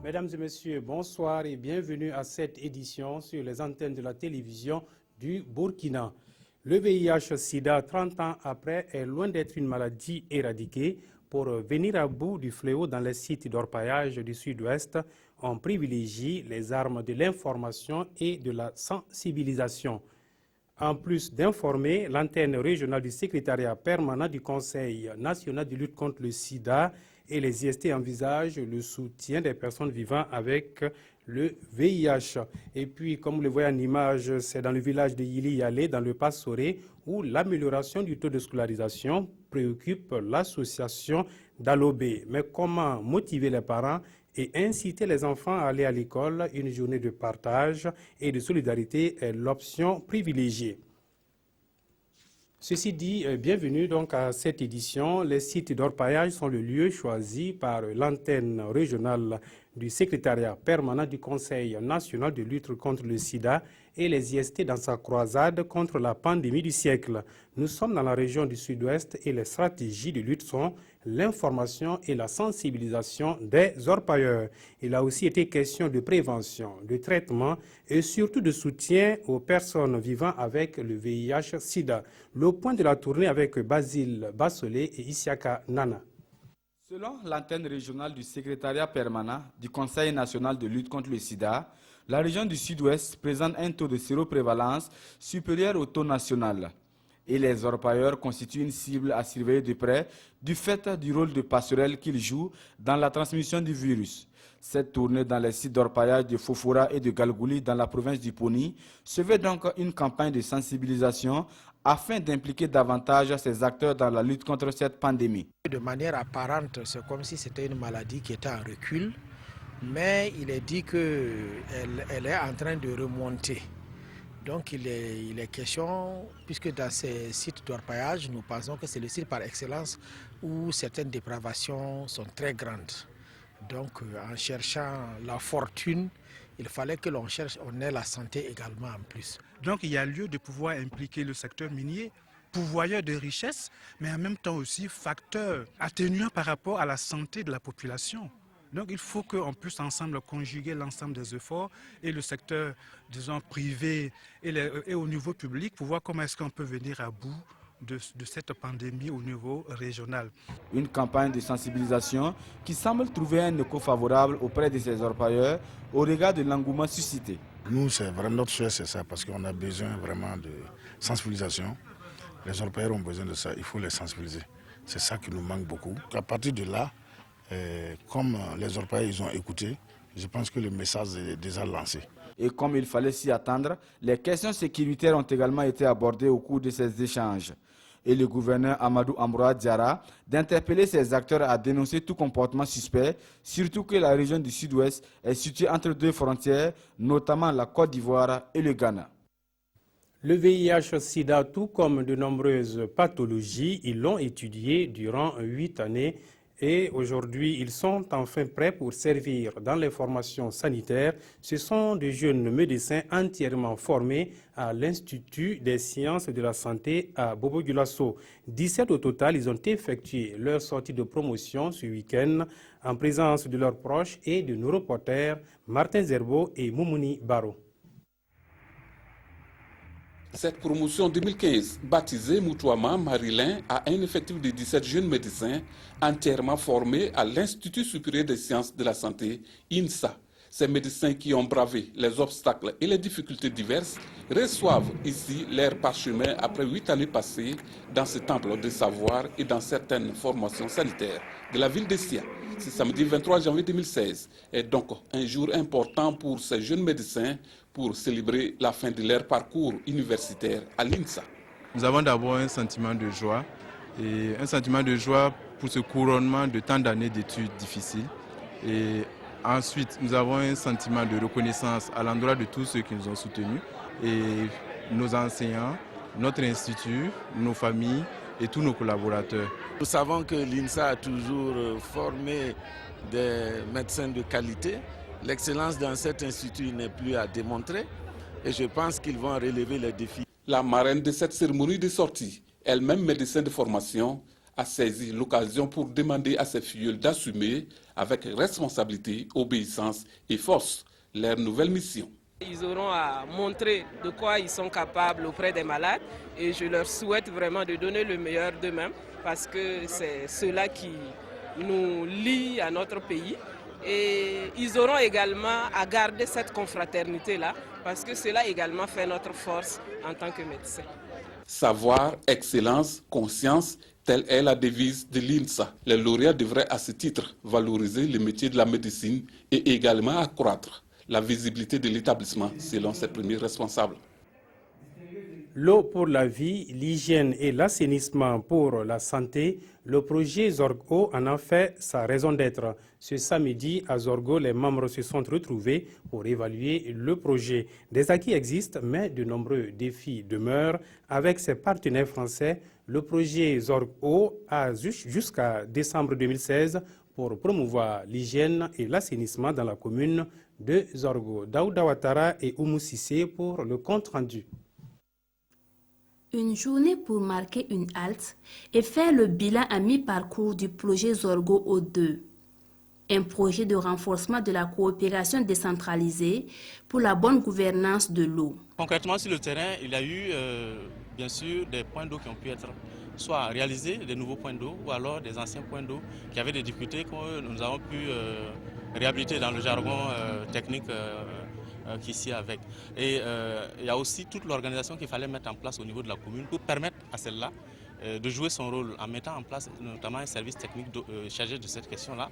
Mesdames et messieurs, bonsoir et bienvenue à cette édition sur les antennes de la télévision du Burkina. Le VIH-Sida, 30 ans après, est loin d'être une maladie éradiquée. Pour venir à bout du fléau dans les sites d'orpaillage du Sud-Ouest, on privilégie les armes de l'information et de la sensibilisation. En plus d'informer, l'antenne régionale du secrétariat permanent du Conseil national de lutte contre le sida et les IST envisagent le soutien des personnes vivant avec le VIH. Et puis, comme vous le voyez en image, c'est dans le village de Yili-Yalé, dans le Passoré, où l'amélioration du taux de scolarisation préoccupe l'association d'Alobé. Mais comment motiver les parents et inciter les enfants à aller à l'école? Une journée de partage et de solidarité est l'option privilégiée. Ceci dit, bienvenue donc à cette édition. Les sites d'orpaillage sont le lieu choisi par l'antenne régionale du secrétariat permanent du Conseil national de lutte contre le sida et les IST dans sa croisade contre la pandémie du siècle. Nous sommes dans la région du Sud-Ouest et les stratégies de lutte sont l'information et la sensibilisation des orpailleurs. Il a aussi été question de prévention, de traitement et surtout de soutien aux personnes vivant avec le VIH-Sida. Le point de la tournée avec Basile Bassolé et Isiaka Nana. Selon l'antenne régionale du secrétariat permanent du Conseil national de lutte contre le sida, la région du Sud-Ouest présente un taux de séroprévalence supérieur au taux national. Et les orpailleurs constituent une cible à surveiller de près du fait du rôle de passerelle qu'ils jouent dans la transmission du virus. Cette tournée dans les sites d'orpaillage de Fofora et de Galgouli dans la province du Poni se veut donc une campagne de sensibilisation afin d'impliquer davantage ces acteurs dans la lutte contre cette pandémie. De manière apparente, c'est comme si c'était une maladie qui était en recul, mais il est dit qu'elle est en train de remonter. Donc il est question, puisque dans ces sites d'orpaillage, nous pensons que c'est le site par excellence où certaines dépravations sont très grandes. Donc en cherchant la fortune, il fallait que l'on cherche, on ait la santé également en plus. Donc il y a lieu de pouvoir impliquer le secteur minier, pourvoyeur de richesses, mais en même temps aussi facteur atténuant par rapport à la santé de la population. Donc il faut qu'on puisse ensemble conjuguer l'ensemble des efforts et le secteur, disons, privé et au niveau public pour voir comment est-ce qu'on peut venir à bout de cette pandémie au niveau régional. Une campagne de sensibilisation qui semble trouver un écho favorable auprès de ces orpailleurs au regard de l'engouement suscité. Nous, c'est vraiment notre souhait, c'est ça, parce qu'on a besoin vraiment de sensibilisation. Les orpailleurs ont besoin de ça, il faut les sensibiliser. C'est ça qui nous manque beaucoup. À partir de là, comme les orpailleurs ils ont écouté, je pense que le message est déjà lancé. Et comme il fallait s'y attendre, les questions sécuritaires ont également été abordées au cours de ces échanges. Et le gouverneur Amadou Amroa Diarra d'interpeller ces acteurs à dénoncer tout comportement suspect, surtout que la région du Sud-Ouest est située entre deux frontières, notamment la Côte d'Ivoire et le Ghana. Le VIH-Sida, tout comme de nombreuses pathologies, ils l'ont étudié durant 8 années. Et aujourd'hui, ils sont enfin prêts pour servir dans les formations sanitaires. Ce sont des jeunes médecins entièrement formés à l'Institut des sciences de la santé à Bobo-Dioulasso. 17 au total, ils ont effectué leur sortie de promotion ce week-end en présence de leurs proches et de nos reporters Martin Zerbo et Moumouni Baro. Cette promotion 2015, baptisée Moutouama Marilyn, a un effectif de 17 jeunes médecins entièrement formés à l'Institut supérieur des sciences de la santé, INSA. Ces médecins qui ont bravé les obstacles et les difficultés diverses reçoivent ici leur parchemin après 8 années passées dans ce temple de savoir et dans certaines formations sanitaires de la ville de Sia. Ce samedi 23 janvier 2016 est donc un jour important pour ces jeunes médecins pour célébrer la fin de leur parcours universitaire à l'INSA. Nous avons d'abord un sentiment de joie, et un sentiment de joie pour ce couronnement de tant d'années d'études difficiles. Et ensuite, nous avons un sentiment de reconnaissance à l'endroit de tous ceux qui nous ont soutenus, et nos enseignants, notre institut, nos familles et tous nos collaborateurs. Nous savons que l'INSA a toujours formé des médecins de qualité. L'excellence dans cet institut n'est plus à démontrer et je pense qu'ils vont relever les défis. La marraine de cette cérémonie de sortie, elle-même médecin de formation, a saisi l'occasion pour demander à ses filleuls d'assumer avec responsabilité, obéissance et force leur nouvelle mission. Ils auront à montrer de quoi ils sont capables auprès des malades et je leur souhaite vraiment de donner le meilleur d'eux-mêmes parce que c'est cela qui nous lie à notre pays. Et ils auront également à garder cette confraternité-là parce que cela également fait notre force en tant que médecin. Savoir, excellence, conscience, telle est la devise de l'INSA. Les lauréats devraient à ce titre valoriser le métier de la médecine et également accroître la visibilité de l'établissement selon ses premiers responsables. L'eau pour la vie, l'hygiène et l'assainissement pour la santé, le projet Zorgo en a fait sa raison d'être. Ce samedi, à Zorgo, les membres se sont retrouvés pour évaluer le projet. Des acquis existent, mais de nombreux défis demeurent. Avec ses partenaires français, le projet Zorgo a jusqu'à décembre 2016 pour promouvoir l'hygiène et l'assainissement dans la commune de Zorgo. Daouda Ouattara et Oumou Sissé pour le compte rendu. Une journée pour marquer une halte et faire le bilan à mi-parcours du projet Zorgo O2. Un projet de renforcement de la coopération décentralisée pour la bonne gouvernance de l'eau. Concrètement, sur le terrain, il y a eu bien sûr des points d'eau qui ont pu être soit réalisés, des nouveaux points d'eau, ou alors des anciens points d'eau qui avaient des difficultés que nous avons pu réhabiliter dans le jargon technique qui s'y avec. Et il y a aussi toute l'organisation qu'il fallait mettre en place au niveau de la commune pour permettre à celle-là de jouer son rôle en mettant en place notamment un service technique chargé de cette question-là,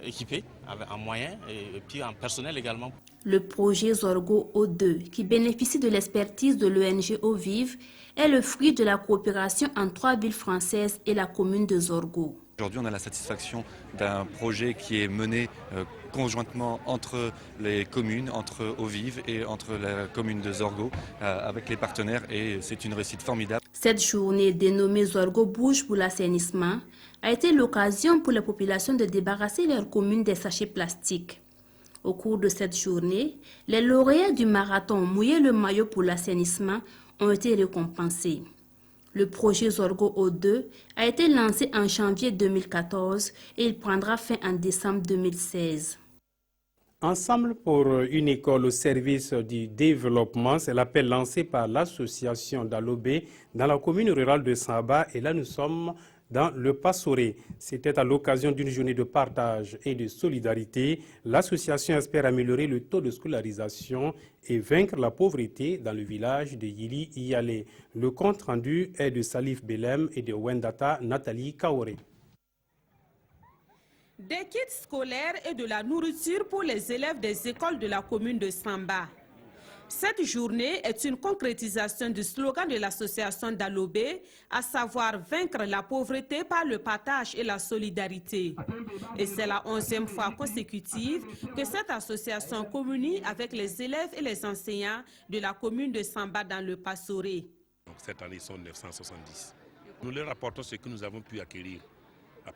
équipé en moyens et puis en personnel également. Le projet Zorgo O2, qui bénéficie de l'expertise de l'ONG Eau Vive, est le fruit de la coopération entre 3 villes françaises et la commune de Zorgo. Aujourd'hui, on a la satisfaction d'un projet qui est mené conjointement entre les communes, entre Eau Vive et entre la commune de Zorgo, avec les partenaires, et c'est une réussite formidable. Cette journée dénommée Zorgo Bouge pour l'assainissement a été l'occasion pour les populations de débarrasser leurs communes des sachets plastiques. Au cours de cette journée, les lauréats du marathon Mouiller le maillot pour l'assainissement ont été récompensés. Le projet Zorgo O2 a été lancé en janvier 2014 et il prendra fin en décembre 2016. Ensemble pour une école au service du développement, c'est l'appel lancé par l'association d'Alobé dans la commune rurale de Samba, et là nous sommes dans le Passoré. C'était à l'occasion d'une journée de partage et de solidarité. L'association espère améliorer le taux de scolarisation et vaincre la pauvreté dans le village de Yili Iyale. Le compte rendu est de Salif Belem et de Wendata Nathalie Kaoré. Des kits scolaires et de la nourriture pour les élèves des écoles de la commune de Samba. Cette journée est une concrétisation du slogan de l'association d'Alobé, à savoir vaincre la pauvreté par le partage et la solidarité. Et c'est la 11e fois consécutive que cette association communie avec les élèves et les enseignants de la commune de Samba dans le Passoré. Cette année, ils sont 970. Nous leur apportons ce que nous avons pu acquérir.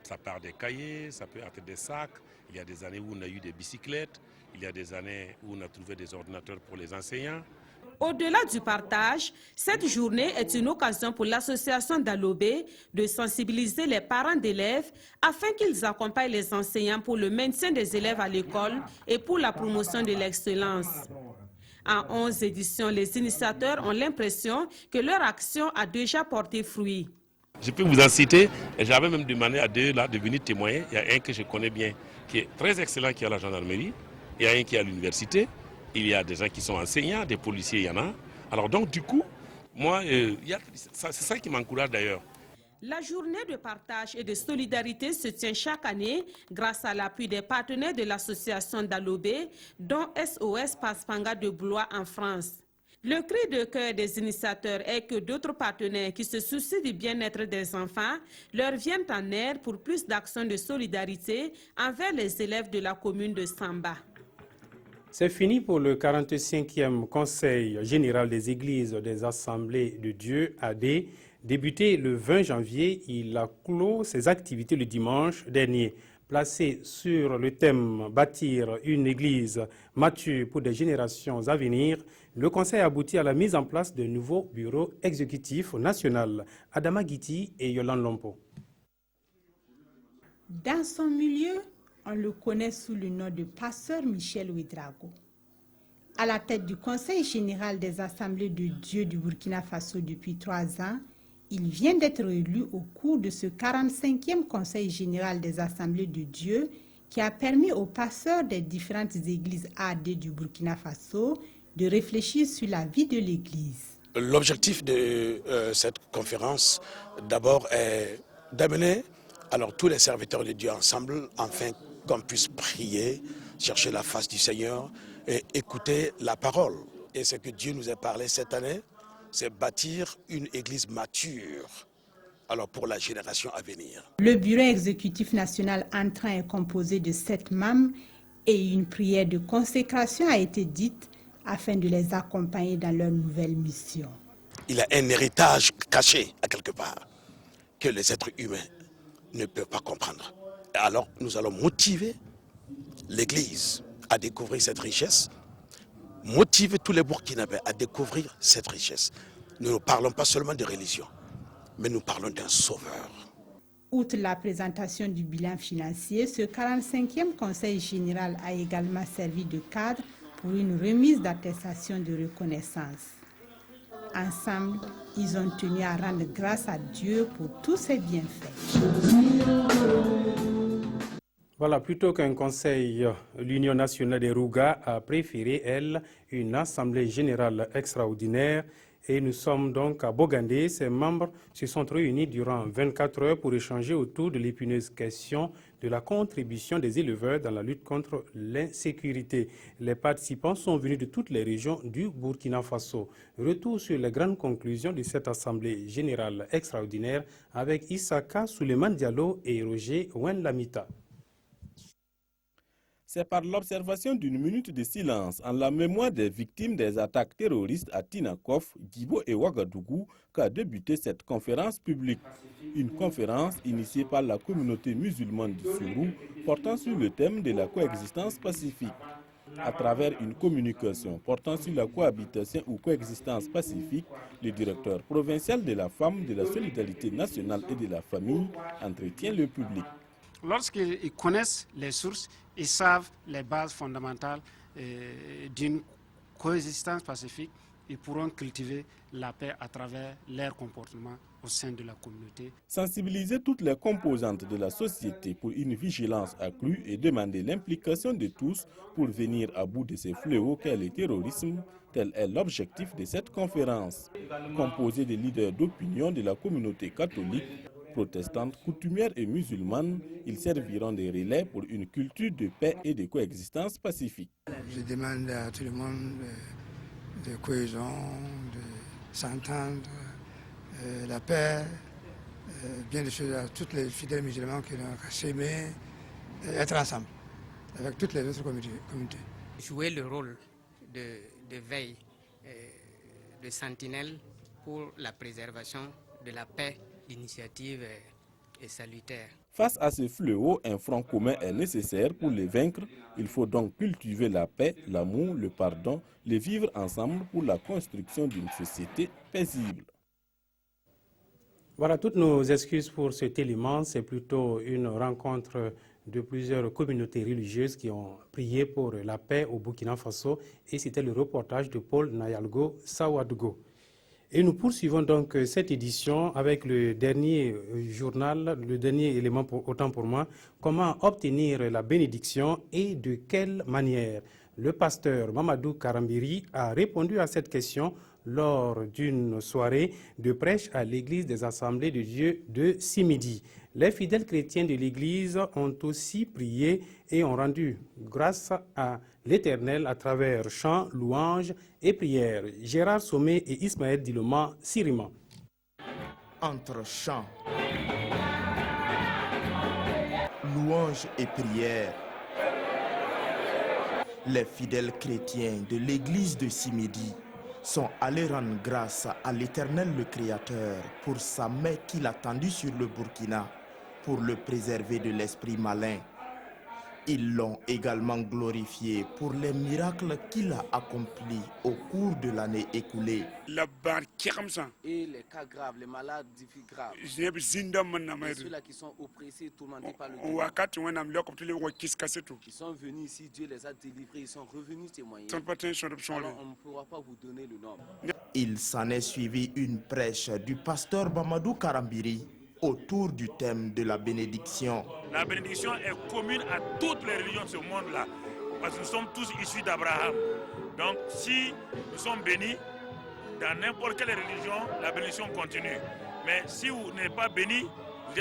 Ça part des cahiers, ça peut être des sacs. Il y a des années où on a eu des bicyclettes. Il y a des années où on a trouvé des ordinateurs pour les enseignants. Au-delà du partage, cette journée est une occasion pour l'association d'Alobé de sensibiliser les parents d'élèves afin qu'ils accompagnent les enseignants pour le maintien des élèves à l'école et pour la promotion de l'excellence. En 11 éditions, les initiateurs ont l'impression que leur action a déjà porté fruit. Je peux vous en citer, et j'avais même demandé à deux là de venir témoigner. Il y a un que je connais bien, qui est très excellent, qui est à la gendarmerie. Il y a un qui est à l'université. Il y a des gens qui sont enseignants, des policiers, il y en a. Alors donc du coup, moi, c'est ça qui m'encourage d'ailleurs. La journée de partage et de solidarité se tient chaque année grâce à l'appui des partenaires de l'association d'Alobé, dont SOS Paspanga de Blois en France. Le cri de cœur des initiateurs est que d'autres partenaires qui se soucient du bien-être des enfants leur viennent en aide pour plus d'actions de solidarité envers les élèves de la commune de Samba. C'est fini pour le 45e Conseil général des Églises des Assemblées de Dieu, AD. Débuté le 20 janvier, il a clos ses activités le dimanche dernier. Placé sur le thème « Bâtir une église mature pour des générations à venir », le Conseil aboutit à la mise en place de nouveaux bureaux exécutifs nationaux. Adama Guiti et Yolande Lompo. Dans son milieu, on le connaît sous le nom de pasteur Michel Ouedraogo. À la tête du Conseil général des Assemblées de Dieu du Burkina Faso depuis 3 ans, il vient d'être élu au cours de ce 45e Conseil général des Assemblées de Dieu qui a permis aux pasteurs des différentes églises AD du Burkina Faso de réfléchir sur la vie de l'église. L'objectif de cette conférence, d'abord, est d'amener alors tous les serviteurs de Dieu ensemble, afin qu'on puisse prier, chercher la face du Seigneur et écouter la parole. Et ce que Dieu nous a parlé cette année, c'est bâtir une église mature, alors pour la génération à venir. Le bureau exécutif national entrant est composé de 7 membres et une prière de consécration a été dite afin de les accompagner dans leur nouvelle mission. Il a un héritage caché à quelque part que les êtres humains ne peuvent pas comprendre. Alors nous allons motiver l'Église à découvrir cette richesse, motiver tous les Burkinabés à découvrir cette richesse. Nous ne parlons pas seulement de religion, mais nous parlons d'un sauveur. Outre la présentation du bilan financier, ce 45e Conseil général a également servi de cadre pour une remise d'attestation de reconnaissance. Ensemble, ils ont tenu à rendre grâce à Dieu pour tous ses bienfaits. Voilà, plutôt qu'un conseil, l'Union nationale des Rouga a préféré, elle, une assemblée générale extraordinaire. Et nous sommes donc à Bogandé. Ces membres se sont réunis durant 24 heures pour échanger autour de l'épineuse question de la contribution des éleveurs dans la lutte contre l'insécurité. Les participants sont venus de toutes les régions du Burkina Faso. Retour sur les grandes conclusions de cette assemblée générale extraordinaire avec Issaka Souleymane Diallo et Roger Wenlamita. C'est par l'observation d'une minute de silence en la mémoire des victimes des attaques terroristes à Tinakov, Guibo et Ouagadougou qu'a débuté cette conférence publique. Une conférence initiée par la communauté musulmane du Sourou portant sur le thème de la coexistence pacifique. À travers une communication portant sur la cohabitation ou coexistence pacifique, le directeur provincial de la femme, de la solidarité nationale et de la famille entretient le public. Lorsqu'ils connaissent les sources, ils savent les bases fondamentales d'une coexistence pacifique, ils pourront cultiver la paix à travers leur comportement au sein de la communauté. Sensibiliser toutes les composantes de la société pour une vigilance accrue et demander l'implication de tous pour venir à bout de ces fléaux qu'est le terrorisme, tel est l'objectif de cette conférence. Composée de leaders d'opinion de la communauté catholique, protestante, coutumière et musulmane, ils serviront de relais pour une culture de paix et de coexistence pacifique. Je demande à tout le monde de cohésion, de s'entendre, la paix, bien des choses à tous les fidèles musulmans qui ont s'aimer, être ensemble avec toutes les autres communautés. Jouer le rôle de veille, de sentinelle pour la préservation de la paix. L'initiative est salutaire. Face à ce fléau, un front commun est nécessaire pour les vaincre. Il faut donc cultiver la paix, l'amour, le pardon, les vivre ensemble pour la construction d'une société paisible. Voilà, toutes nos excuses pour cet élément. C'est plutôt une rencontre de plusieurs communautés religieuses qui ont prié pour la paix au Burkina Faso. Et c'était le reportage de Paul Nayalgo Sawadougou. Et nous poursuivons donc cette édition avec le dernier journal, le dernier élément autant pour moi, comment obtenir la bénédiction et de quelle manière. Le pasteur Mamadou Karambiri a répondu à cette question lors d'une soirée de prêche à l'église des Assemblées de Dieu de Simidi. Les fidèles chrétiens de l'église ont aussi prié et ont rendu grâce à l'Éternel à travers chants, louanges et prières. Gérard Sommet et Ismaël Diloma Sirima. Entre chants, louanges et prières, les fidèles chrétiens de l'église de Simidi sont allés rendre grâce à l'Éternel le Créateur pour sa main qu'il a tendue sur le Burkina pour le préserver de l'esprit malin. Ils l'ont également glorifié pour les miracles qu'il a accomplis au cours de l'année écoulée. Et les cas graves, les malades graves, ceux-là qui sont oppressés, tourmentés par le démon, ils sont venus ici, Dieu les a délivrés, ils sont revenus témoigner. Alors on ne pourra pas vous donner le nombre. Il s'en est suivi une prêche du pasteur Mamadou Karambiri autour du thème de la bénédiction. La bénédiction est commune à toutes les religions de ce monde-là, parce que nous sommes tous issus d'Abraham. Donc si nous sommes bénis, dans n'importe quelle religion, la bénédiction continue. Mais si vous n'êtes pas béni, vous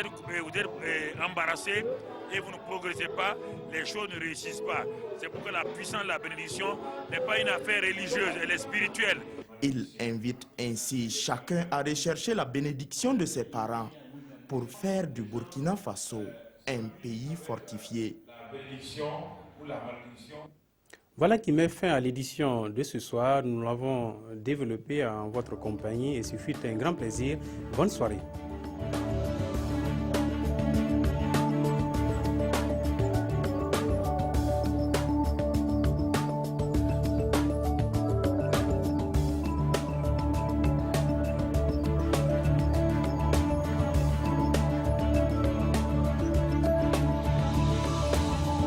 êtes embarrassé et vous ne progressez pas, les choses ne réussissent pas. C'est pourquoi la puissance de la bénédiction n'est pas une affaire religieuse, elle est spirituelle. Il invite ainsi chacun à rechercher la bénédiction de ses parents pour faire du Burkina Faso un pays fortifié. La bénédiction ou la malédiction. Voilà qui met fin à l'édition de ce soir. Nous l'avons développé en votre compagnie et ce fut un grand plaisir. Bonne soirée.